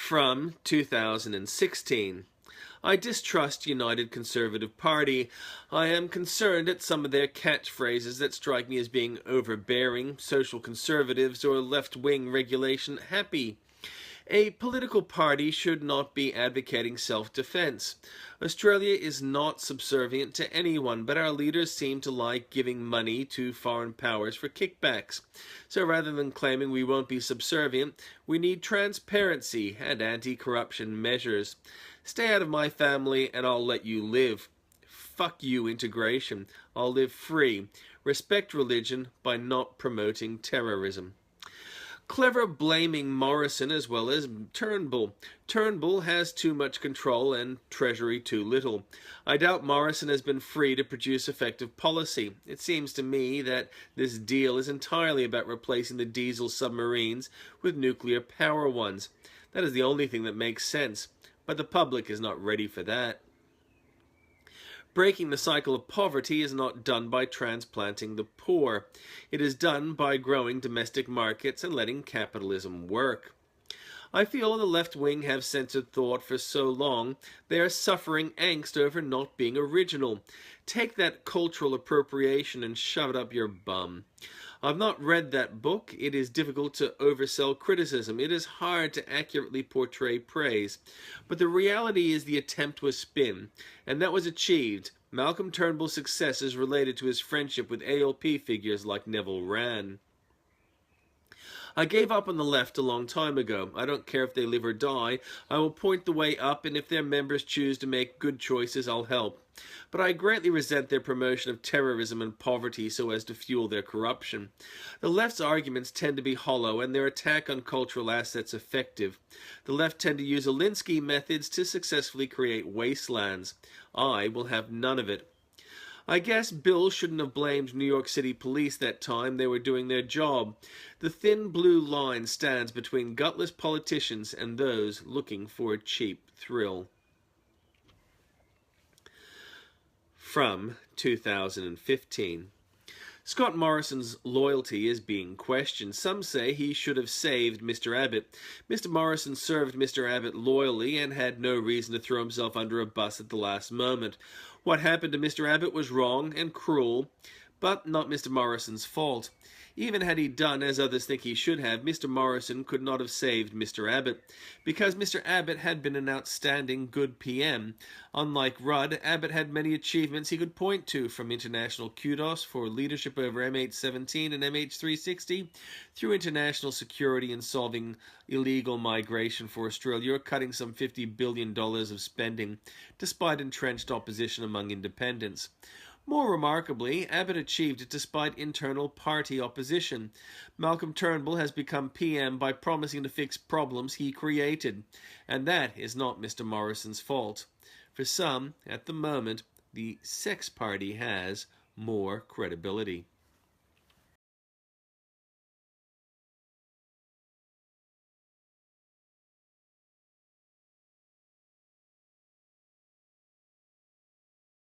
From 2016. I distrust United Conservative Party. I am concerned at some of their catchphrases that strike me as being overbearing, social conservatives, or left-wing regulation happy. A political party should not be advocating self-defense. Australia is not subservient to anyone, but our leaders seem to like giving money to foreign powers for kickbacks. So rather than claiming we won't be subservient, we need transparency and anti-corruption measures. Stay out of my family and I'll let you live. Fuck you, integration. I'll live free. Respect religion by not promoting terrorism. Clever blaming Morrison as well as Turnbull. Turnbull has too much control and Treasury too little. I doubt Morrison has been free to produce effective policy. It seems to me that this deal is entirely about replacing the diesel submarines with nuclear power ones. That is the only thing that makes sense, but the public is not ready for that. Breaking the cycle of poverty is not done by transplanting the poor. It is done by growing domestic markets and letting capitalism work. I feel the left wing have censored thought for so long, they are suffering angst over not being original. Take that cultural appropriation and shove it up your bum. I've not read that book. It is difficult to oversell criticism. It is hard to accurately portray praise. But the reality is the attempt was spin, and that was achieved. Malcolm Turnbull's success is related to his friendship with ALP figures like Neville Wran. I gave up on the left a long time ago. I don't care if they live or die. I will point the way up, and if their members choose to make good choices, I'll help. But I greatly resent their promotion of terrorism and poverty so as to fuel their corruption. The left's arguments tend to be hollow, and their attack on cultural assets effective. The left tend to use Alinsky methods to successfully create wastelands. I will have none of it. I guess Bill shouldn't have blamed New York City police that time. They were doing their job. The thin blue line stands between gutless politicians and those looking for a cheap thrill. From 2015. Scott Morrison's loyalty is being questioned. Some say he should have saved Mr. Abbott. Mr. Morrison served Mr. Abbott loyally and had no reason to throw himself under a bus at the last moment. What happened to Mr. Abbott was wrong and cruel, but not Mr. Morrison's fault. Even had he done as others think he should have, Mr. Morrison could not have saved Mr. Abbott, because Mr. Abbott had been an outstanding good PM. Unlike Rudd, Abbott had many achievements he could point to, from international kudos for leadership over MH17 and MH360, through international security in solving illegal migration for Australia, or cutting some $50 billion of spending, despite entrenched opposition among independents. More remarkably, Abbott achieved it despite internal party opposition. Malcolm Turnbull has become PM by promising to fix problems he created, and that is not Mr. Morrison's fault. For some, at the moment, the sex party has more credibility.